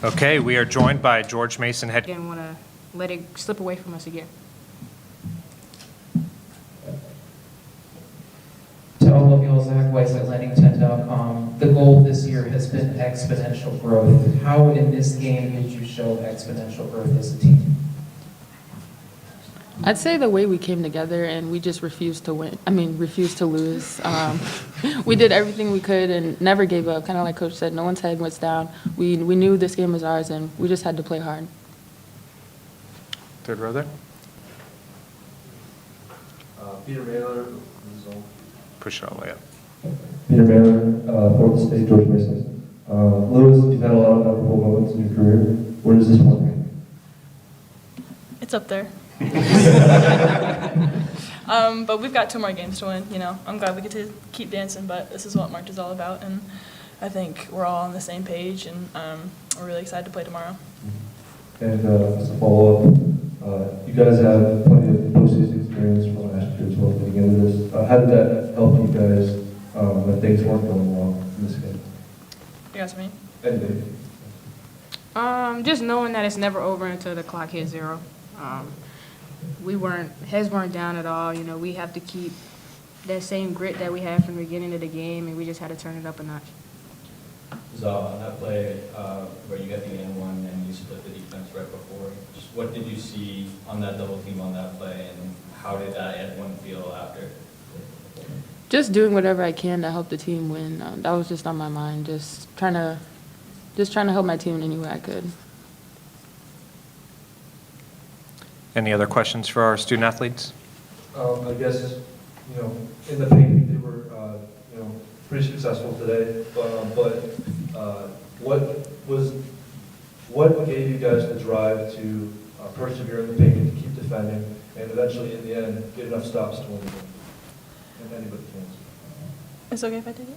Okay, we are joined by George Mason, head. Didn't want to let it slip away from us again. To all of y'all, Zach Weiss at Lighting10.com. The goal this year has been exponential growth. How in this game did you show exponential growth as a team? I'd say the way we came together and we just refused to win. Refused to lose. We did everything we could and never gave up. Kind of like Coach said, no one's head was down. We knew this game was ours and we just had to play hard. Third row there. Peter Mailer. Push it all the way up. Peter Mailer, Florida State, George Mason. Lewis, you've had a lot of memorable moments in your career. Where does this one rank? It's up there. But we've got 2 more games to win. I'm glad we get to keep dancing, but this is what March is all about, and I think we're all on the same page, and we're really excited to play tomorrow. And as a follow-up, you guys have plenty of postseason experience from last year as well getting into this. How did that help you guys when things weren't going well in this game? You asked me? And Just knowing that it's never over until the clock hits 0. Heads weren't down at all. We have to keep that same grit that we had from the beginning of the game, and we just had to turn it up a notch. So on that play where you got the and-1 and you split the defense right before, just what did you see on that double team on that play, and how did that and-1 feel after? Just doing whatever I can to help the team win. That was just on my mind. Just trying to help my team in any way I could. Any other questions for our student athletes? I guess, in the paint, they were, pretty successful today. What gave you guys the drive to persevere in the paint, to keep defending, and eventually, in the end, get enough stops to win the game? And anybody can. It's okay if I take it?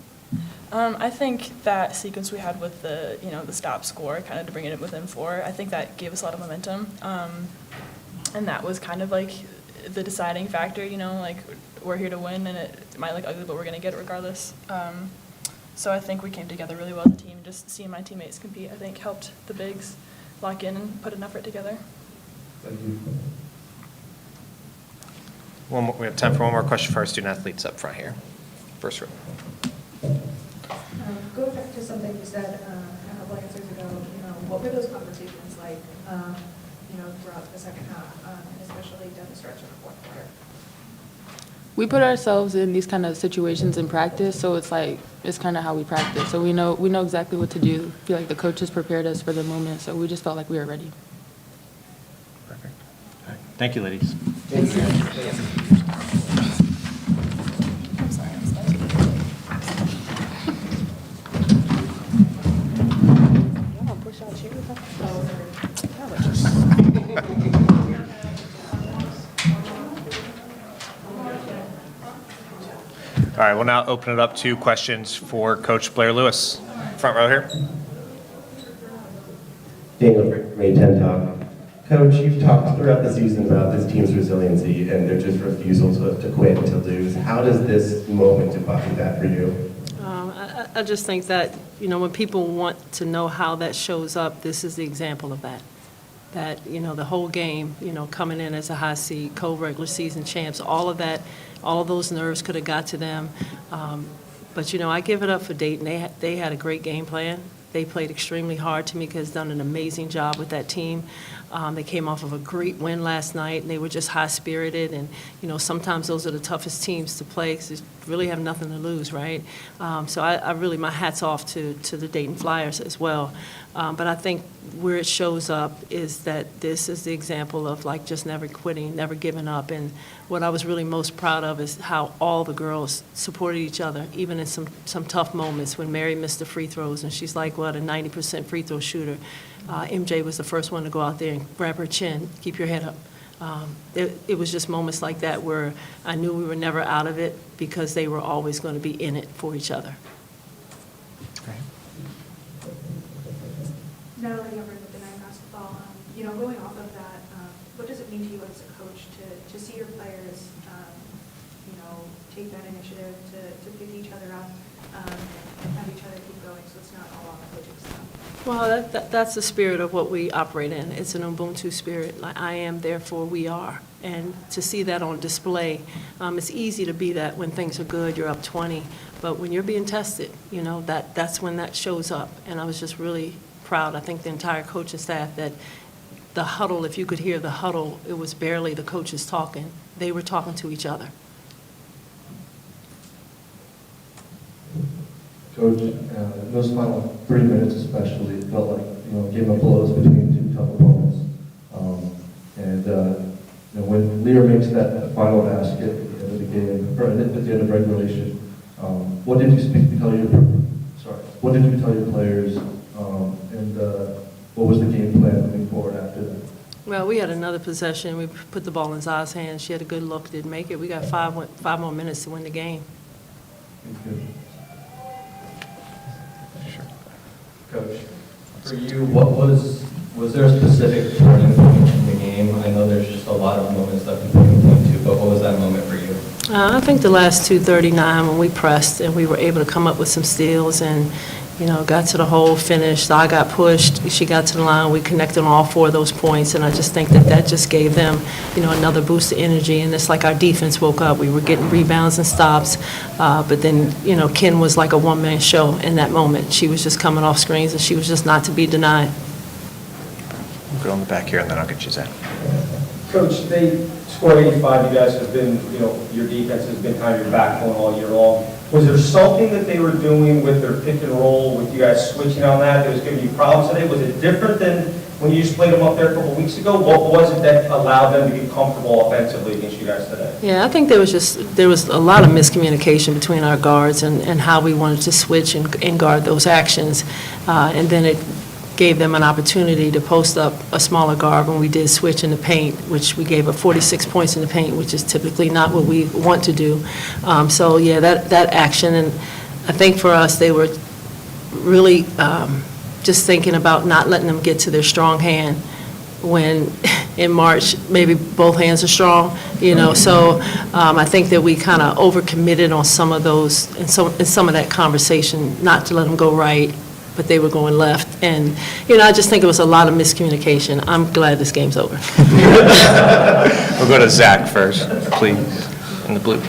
I think that sequence we had with the stop score, kind of to bring it within 4, I think that gave us a lot of momentum. And that was kind of like the deciding factor, like we're here to win and it might look ugly, but we're going to get it regardless. So I think we came together really well as a team. Just seeing my teammates compete, I think, helped the bigs lock in and put an effort together. Thank you. We have time for one more question for our student athletes up front here. First row. Going back to something you said a couple answers ago, what were those conversations like, throughout the second half, especially down the stretch in the fourth quarter? We put ourselves in these kind of situations in practice, so it's kind of how we practice. So we know exactly what to do. I feel like the coaches prepared us for the moment, so we just felt like we were ready. Perfect. All right. Thank you, ladies. Thank you. All right, we'll now open it up to questions for Coach Blair Lewis. Front row here. Daniel from Dayton. Coach, you've talked throughout the season about this team's resiliency and their just refusal to quit and to lose. How does this moment embody that for you? I just think that, when people want to know how that shows up, this is the example of that. That, the whole game, coming in as a high seed, co-regular season champs, all of that, all of those nerves could have got to them. But, I give it up for Dayton. They had a great game plan. They played extremely hard. Tamika has done an amazing job with that team. They came off of a great win last night, and they were just high-spirited. And, sometimes those are the toughest teams to play because they really have nothing to lose, right? So I really, my hat's off to the Dayton Flyers as well. But I think where it shows up is that this is the example of, just never quitting, never giving up. And what I was really most proud of is how all the girls supported each other, even in some tough moments when Mary missed the free throws, and she's a 90% free throw shooter. MJ was the first one to go out there and grab her chin, keep your head up. It was just moments like that where I knew we were never out of it because they were always going to be in it for each other. Natalie Hubbard with the Night Basketball. Going off of that, what does it mean to you as a coach to see your players, take that initiative to pick each other up and have each other keep going, so it's not all on the coaching staff? Well, that's the spirit of what we operate in. It's an Ubuntu spirit, like I am, therefore we are. And to see that on display, it's easy to be that when things are good, you're up 20. But when you're being tested, that's when that shows up. And I was just really proud, I think the entire coaching staff, that the huddle, if you could hear the huddle, it was barely the coaches talking. They were talking to each other. Coach, in those final 3 minutes especially, it felt like, a game of blows between two tough opponents. When Lear makes that final basket at the end of the game, or at the end of regulation, what did you tell your players, and what was the game plan moving forward after that? Well, we had another possession. We put the ball in Za's hands. She had a good look, didn't make it. We got five more minutes to win the game. Thank you. Coach, for you, was there a specific turning point in the game? I know there's just a lot of moments that people can point to, but what was that moment for you? I think the last 2:39 when we pressed and we were able to come up with some steals and, got to the hole, finished. I got pushed. She got to the line. We connected on all 4 of those points, and I just think that just gave them, another boost of energy. And it's like our defense woke up. We were getting rebounds and stops, but then, Ken was like a one-man show in that moment. She was just coming off screens, and she was just not to be denied. We'll go on the back here, and then I'll get you, Zach. Coach, they scored 85. You guys have been, your defense has been kind of your backbone all year long. Was there something that they were doing with their pick and roll, with you guys switching on that was giving you problems today? Was it different than when you just played them up there a couple weeks ago? What was it that allowed them to get comfortable offensively against you guys today? Yeah, I think there was a lot of miscommunication between our guards and how we wanted to switch and guard those actions. And then it gave them an opportunity to post up a smaller guard when we did switch in the paint, which we gave up 46 points in the paint, which is typically not what we want to do. So, yeah, that action. And I think for us, they were really just thinking about not letting them get to their strong hand when in March, maybe both hands are strong, So I think that we kind of overcommitted on some of those, and some of that conversation, not to let them go right, but they were going left. And, I just think it was a lot of miscommunication. I'm glad this game's over. We'll go to Zach first, please, in the blue.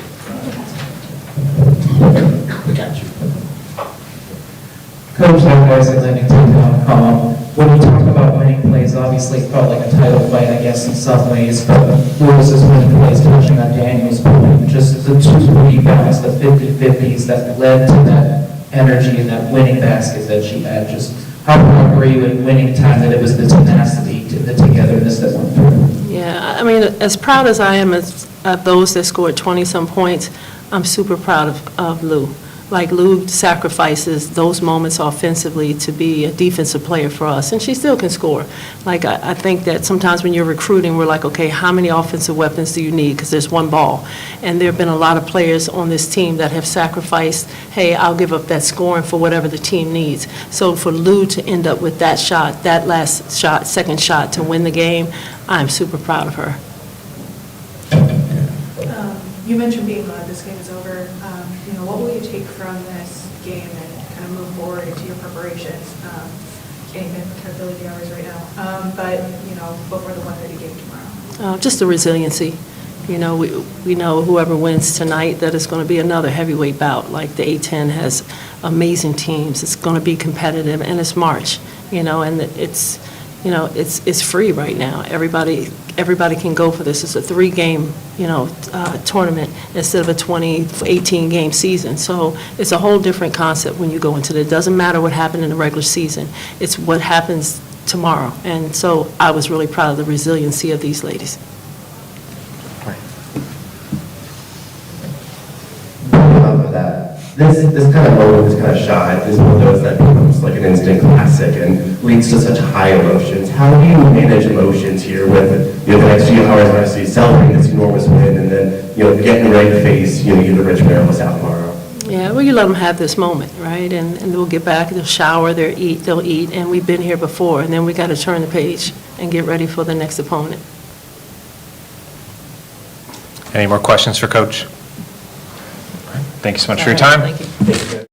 Coach, guys at Landington.com. When you talk about winning plays, obviously it felt like a title fight, I guess, in some ways, but Lewis's winning plays, touching on Daniel's point, just the 2 rebounds, the 50-50s that led to that energy and that winning basket that she had. Just how proud were you in winning time that it was the tenacity, the togetherness that went through? Yeah, I mean, as proud as I am of those that scored 20-some points, I'm super proud of Lou. Like, Lou sacrifices those moments offensively to be a defensive player for us, and she still can score. Like, I think that sometimes when you're recruiting, we're like, okay, how many offensive weapons do you need? Because there's one ball. And there have been a lot of players on this team that have sacrificed, hey, I'll give up that scoring for whatever the team needs. So for Lou to end up with that shot, that last shot, second shot to win the game, I'm super proud of her. You mentioned being glad this game is over. What will you take from this game and kind of move forward into your preparations? Can't even calculate the hours right now, but before the 1:30 game tomorrow. Just the resiliency. We know whoever wins tonight, that it's going to be another heavyweight bout. Like, the A-10 has amazing teams. It's going to be competitive, and it's March. And it's free right now. Everybody can go for this. It's a 3-game, tournament instead of a 18-game season. So it's a whole different concept when you go into it. It doesn't matter what happened in the regular season. It's what happens tomorrow. And so I was really proud of the resiliency of these ladies. This kind of moment, this kind of shot, is one of those that becomes like an instant classic and leads to such high emotions. How do you manage emotions here with the next few hours of actually celebrating this enormous win and then getting ready to face either Richmond or LaSalle tomorrow? Yeah, well, you let them have this moment, right? And they'll get back, they'll shower, they'll eat, and we've been here before, and then we got to turn the page and get ready for the next opponent. Any more questions for Coach? Thank you so much for your time. Thank you.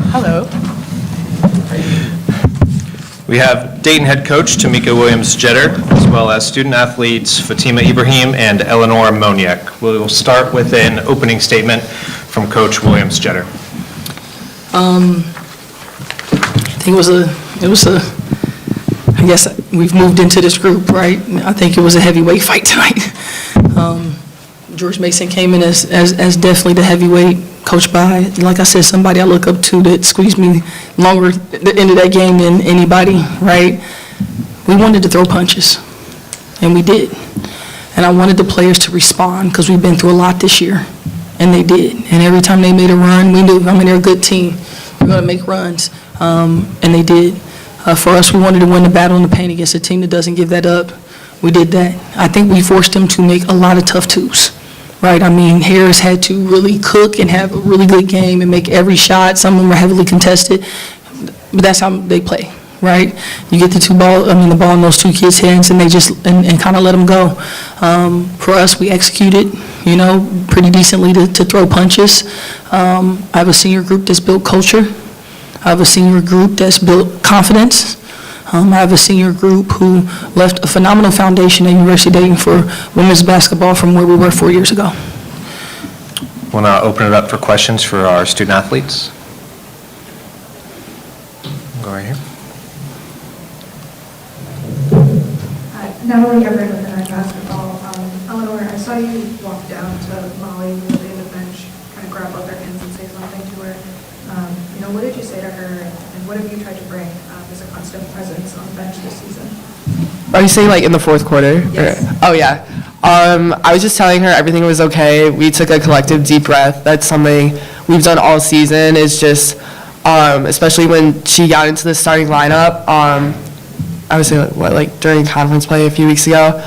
Hello. We have Dayton head coach Tamika Williams-Jeter, as well as student athletes Fatima Ibrahim and Eleanor Moniak. We'll start with an opening statement from Coach Williams-Jeter. I think I guess we've moved into this group, right? I think it was a heavyweight fight tonight. George Mason came in as definitely the heavyweight, coached by, like I said, somebody I look up to that squeezed me longer at the end of that game than anybody, right? We wanted to throw punches, and we did. And I wanted the players to respond because we've been through a lot this year, and they did. And every time they made a run, we knew, they're a good team. We're going to make runs, and they did. For us, we wanted to win the battle in the paint against a team that doesn't give that up. We did that. I think we forced them to make a lot of tough twos, right? Harris had to really cook and have a really good game and make every shot. Some of them were heavily contested, but that's how they play, right? You get the ball in those two kids' hands, and they just and kind of let them go. For us, we executed, pretty decently to throw punches. I have a senior group that's built culture. I have a senior group that's built confidence. I have a senior group who left a phenomenal foundation at University of Dayton for women's basketball from where we were 4 years ago. We'll now open it up for questions for our student athletes. Go right here. Natalie Everett with Night Basketball. Eleanor, I saw you walk down to Molly on the bench, kind of grab both her hands and say something to her. What did you say to her, and what have you tried to bring as a constant presence on the bench this season? Are you saying in the fourth quarter? Yes. Oh, yeah. I was just telling her everything was okay. We took a collective deep breath. That's something we've done all season. It's just, especially when she got into the starting lineup, I would say, during conference play a few weeks ago.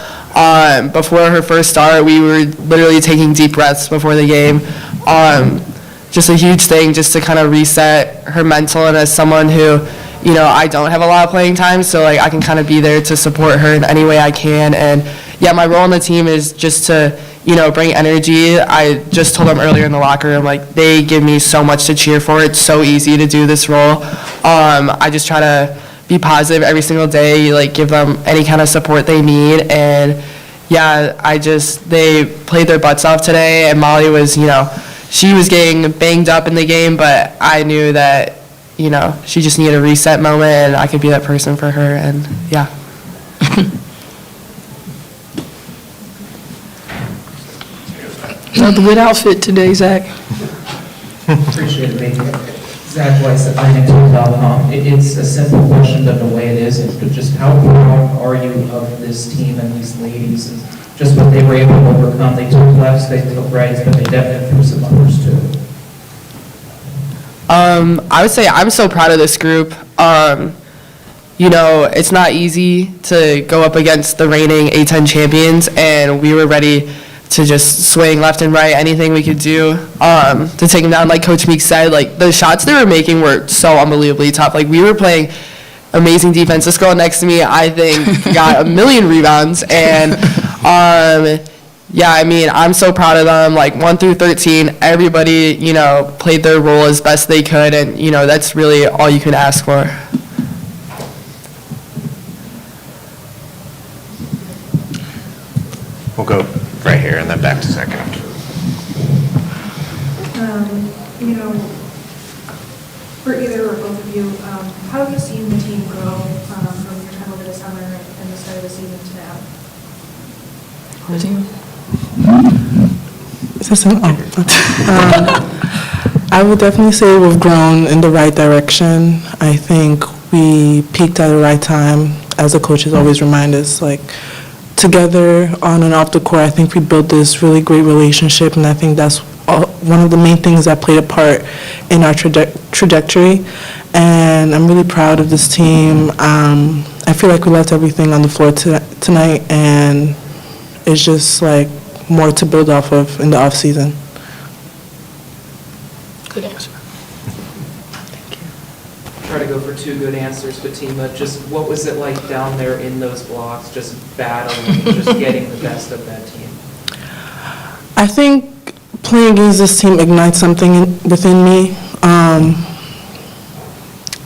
Before her first start, we were literally taking deep breaths before the game. Just a huge thing just to kind of reset her mental, and as someone who, I don't have a lot of playing time, so I can kind of be there to support her in any way I can. And yeah, my role on the team is just to, bring energy. I just told them earlier in the locker room, they give me so much to cheer for. It's so easy to do this role. I just try to be positive every single day, give them any kind of support they need. And yeah, they played their butts off today, and Molly was, she was getting banged up in the game, but I knew that, she just needed a reset moment, and I could be that person for her, and yeah. Another good outfit today, Zach. Appreciate it, maybe. Zach Weiss at INT.com. It's a simple question, but the way it is, but just how proud are you of this team and these ladies? And just what they were able to overcome. They took lefts, they took rights, but they definitely threw some others too. I would say I'm so proud of this group. it's not easy to go up against the reigning A10 champions, and we were ready to just swing left and right, anything we could do to take them down. Like Coach Meek said, like the shots they were making were so unbelievably tough. Like we were playing amazing defense. This girl next to me, I think, got 1 million rebounds, and I'm so proud of them. Like 1 through 13, everybody, played their role as best they could, and that's really all you can ask for. We'll go right here and then back to second. For either or both of you, how have you seen the team grow from your time over the summer and the start of the season to now? I would definitely say we've grown in the right direction. I think we peaked at the right time, as the coaches always remind us, like, together on and off the court. I think we built this really great relationship, and I think that's one of the main things that played a part in our trajectory. And I'm really proud of this team. I feel like we left everything on the floor tonight, and it's just like more to build off of in the off season. Good answer. Try to go for 2 good answers, Fatima. Just what was it like down there in those blocks, just battling, just getting the best of that team? I think playing against this team ignites something within me.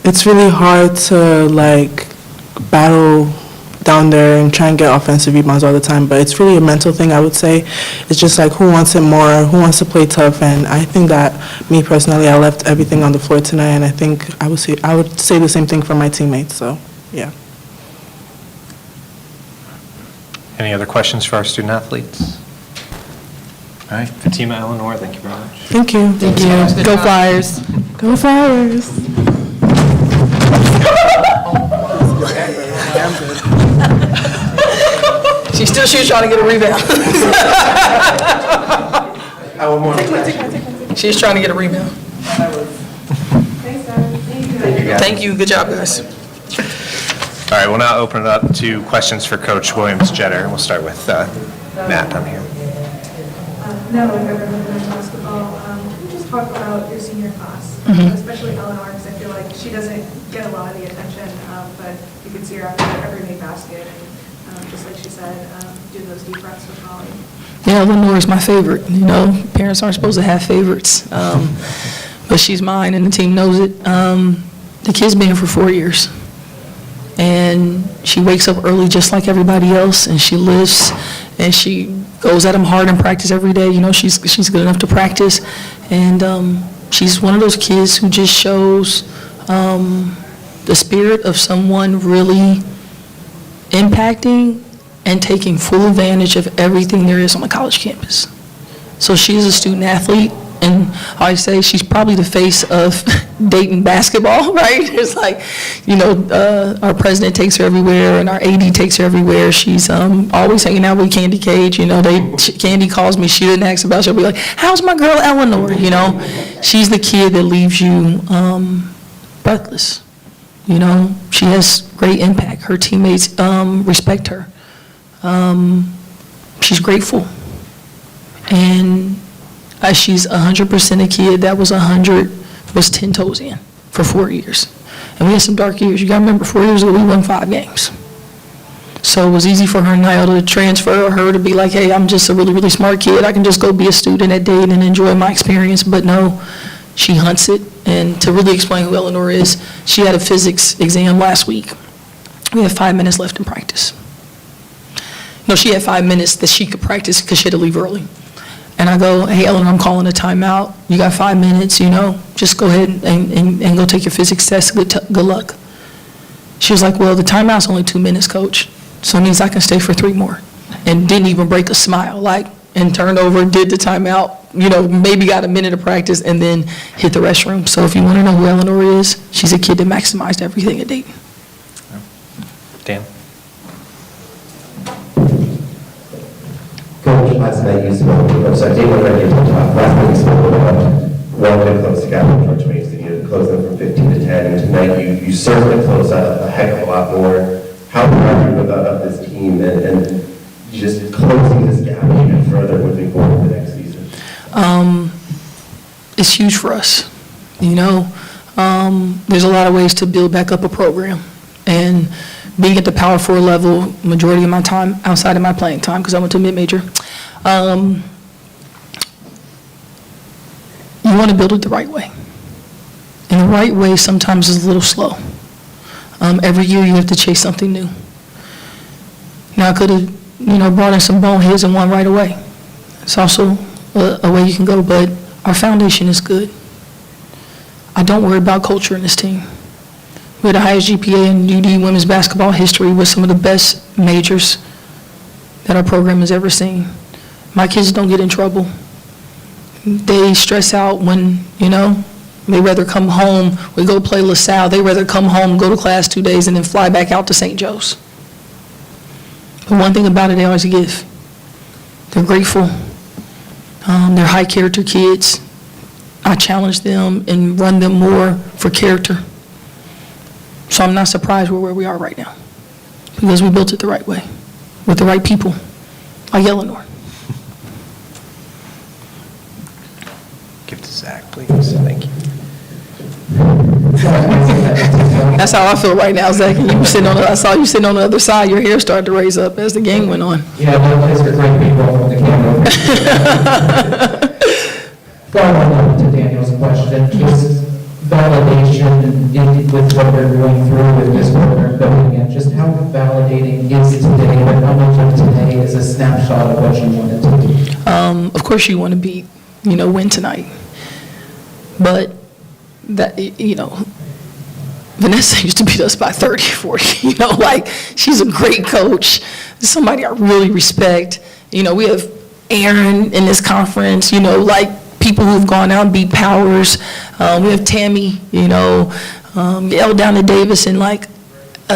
It's really hard to battle down there and try and get offensive rebounds all the time, but it's really a mental thing, I would say. It's just who wants it more, who wants to play tough, and I think that me personally, I left everything on the floor tonight, and I think I would say the same thing for my teammates, so yeah. Any other questions for our student athletes? All right, Fatima, Eleanor, thank you very much. Thank you. Thank you. Go Flyers. Go Flyers. She was trying to get a rebound. She's trying to get a rebound. Thanks, guys. Thank you. Good job, guys. All right, we'll now open it up to questions for Coach Williams-Jeter. We'll start with Matt down here. Now that everyone knows basketball, can you just talk about your senior class, especially Eleanor, because I feel like she doesn't get a lot of the attention, but you can see her after every made basket, and just like she said, do those deep runs with Molly. Yeah, Lenore is my favorite. Parents aren't supposed to have favorites, but she's mine, and the team knows it. The kid's been here for 4 years, and she wakes up early just like everybody else, and she lifts, and she goes at them hard in practice every day. She's good enough to practice, and she's one of those kids who just shows the spirit of someone really impacting and taking full advantage of everything there is on the college campus. So she's a student athlete, and I always say she's probably the face of Dayton basketball, right? It's like, our president takes her everywhere, and our AD takes her everywhere. She's always hanging out with Candy Cage. Candy calls me, she didn't ask about, she'll be like, how's my girl Eleanor? She's the kid that leaves you breathless. She has great impact. Her teammates respect her. She's grateful. And she's 100% a kid that was 10 toes in for 4 years. And we had some dark years. You got to remember, 4 years ago, we won 5 games. So it was easy for her now to transfer, or her to be like, hey, I'm just a really, really smart kid. I can just go be a student at Dayton and enjoy my experience. But no, she hunts it. And to really explain who Eleanor is, she had a physics exam last week. We had 5 minutes left in practice. No, she had 5 minutes that she could practice because she had to leave early. And I go, hey, Eleanor, I'm calling a timeout. You got 5 minutes, just go ahead and go take your physics test. Good luck. She was like, well, the timeout's only 2 minutes, coach. So it means I can stay for 3 more. And didn't even break a smile, and turned over, did the timeout, maybe got a minute of practice, and then hit the restroom. So if you want to know who Eleanor is, she's a kid that maximized everything at Dayton. Dan? Coach, last night you spoke, I didn't want to get to talk. Last night you spoke about wanting to close the gap with George Mason. You closed them from 15 to 10, and tonight you you certainly close out a heck of a lot more. How proud are you of this team and just closing this gap even further moving forward for the next season? It's huge for us. You know, there's a lot of ways to build back up a program. And being at the Power 4 level, majority of my time outside of my playing time, because I went to mid-major, you want to build it the right way. And the right way sometimes is a little slow. Every year you have to chase something new. Now I could have, brought in some boneheads and won right away. It's also a way you can go, but our foundation is good. I don't worry about culture in this team. We had the highest GPA in UD women's basketball history with some of the best majors that our program has ever seen. My kids don't get in trouble. They stress out when, they rather come home. We go play LaSalle. They rather come home, go to class 2 days, and then fly back out to St. Joe's. But one thing about it, they always give. They're grateful. They're high character kids. I challenge them and run them more for character. So I'm not surprised we're where we are right now, because we built it the right way, with the right people, like Eleanor. Give to Zach, please. Thank you. That's how I feel right now, Zach. I saw you sitting on the other side. Your hair started to raise up as the game went on. Yeah, well, those are great people from the camera. Following up to Daniel's question, just validation with what we're going through with this program going in, just how validating is today, and how much of today is a snapshot of what you wanted to do? Of course you want to beat, win tonight. But that, Vanessa used to beat us by 30, 40, she's a great coach, somebody I really respect. We have Aaron in this conference, people who've gone out and beat Powers. We have Tammy, L down to Davis, and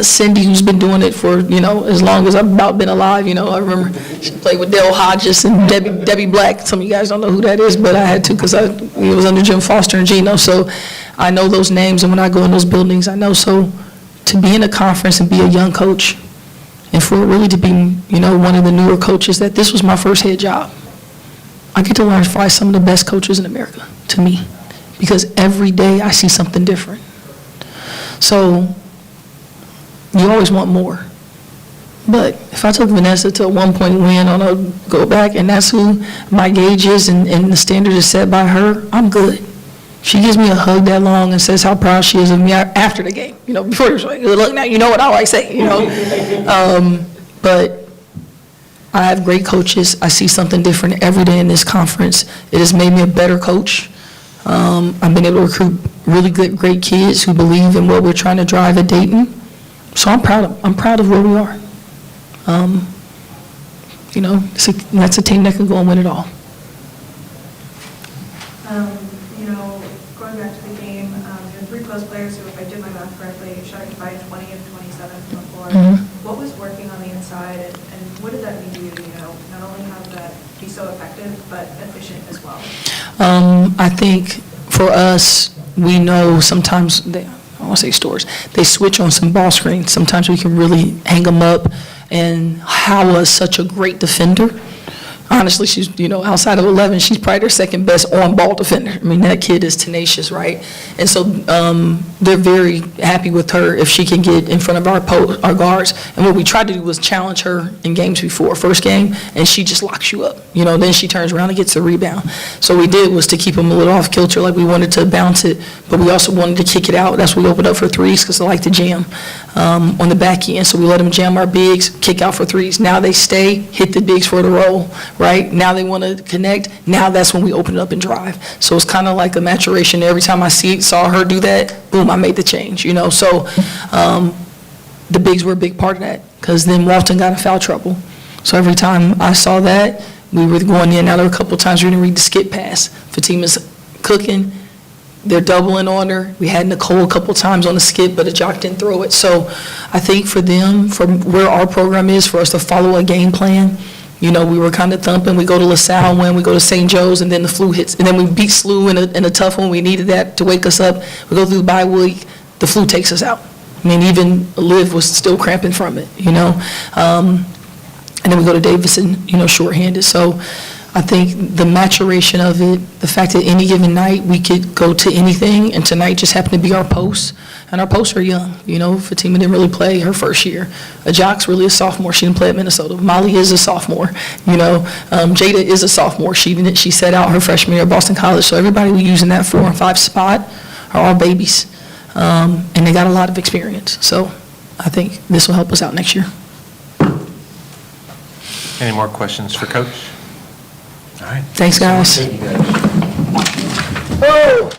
Cindy, who's been doing it for, as long as I've about been alive. I remember she played with Dale Hodges and Debbie Black. Some of you guys don't know who that is, but I had to, because it was under Jim Foster and Gino. So I know those names, and when I go in those buildings, I know. So to be in a conference and be a young coach, and for it really to be, one of the newer coaches, that this was my first head job. I get to learn from some of the best coaches in America, to me, because every day I see something different. So you always want more. But if I took Vanessa to a 1-point win on a go back, and that's who my gauge is, and the standard is set by her, I'm good. She gives me a hug that long and says how proud she is of me after the game. Before you're like, look, now you know what I always say, But I have great coaches. I see something different every day in this conference. It has made me a better coach. I've been able to recruit really good, great kids who believe in what we're trying to drive at Dayton. So I'm proud of where we are. That's a team that can go and win it all. Going back to the game, you had 3 post players who, if I did my math correctly, shot by 20 of 27 from the floor. What was working on the inside, and what did that mean to you, not only have that be so effective, but efficient as well? I think for us, we know sometimes, I don't want to say stores, they switch on some ball screens. Sometimes we can really hang them up, and Howa is such a great defender. Honestly, she's, outside of 11, she's probably their second best on-ball defender. I mean, that kid is tenacious, right? And so they're very happy with her if she can get in front of our guards. And what we tried to do was challenge her in games before, first game, and she just locks you up. Then she turns around and gets a rebound. So what we did was to keep them a little off kilter, like we wanted to bounce it, but we also wanted to kick it out. That's why we opened up for threes, because they like to jam on the back end. So we let them jam our bigs, kick out for threes. Now they stay, hit the bigs for the roll. Right? Now they want to connect. Now that's when we open it up and drive. So it's kind of like a maturation. Every time I saw her do that, boom, I made the change, So the bigs were a big part of that, because then Walton got in foul trouble. So every time I saw that, we were going in. Now there were a couple of times we didn't read the skip pass. Fatima's cooking. They're doubling on her. We had Nicole a couple times on the skip, but a jock didn't throw it. So I think for them, from where our program is, for us to follow a game plan, we were kind of thumping. We go to LaSalle win, we go to St. Joe's, and then the flu hits. And then we beat SLU in a tough one. We needed that to wake us up. We go through the bye week, the flu takes us out. I mean, even Liv was still cramping from it, you know? And then we go to Davidson, you know, shorthanded. So I think the maturation of it, the fact that any given night we could go to anything, and tonight just happened to be our posts, and our posts are young. You know, Fatima didn't really play her first year. Ajax really a sophomore. She didn't play at Minnesota. Molly is a sophomore. You know, Jada is a sophomore. She set out her freshman year at Boston College. So everybody we use in that 4 and 5 spot are all babies, and they got a lot of experience. So I think this will help us out next year. Any more questions for Coach? All right. Thanks, guys. Thank you, guys.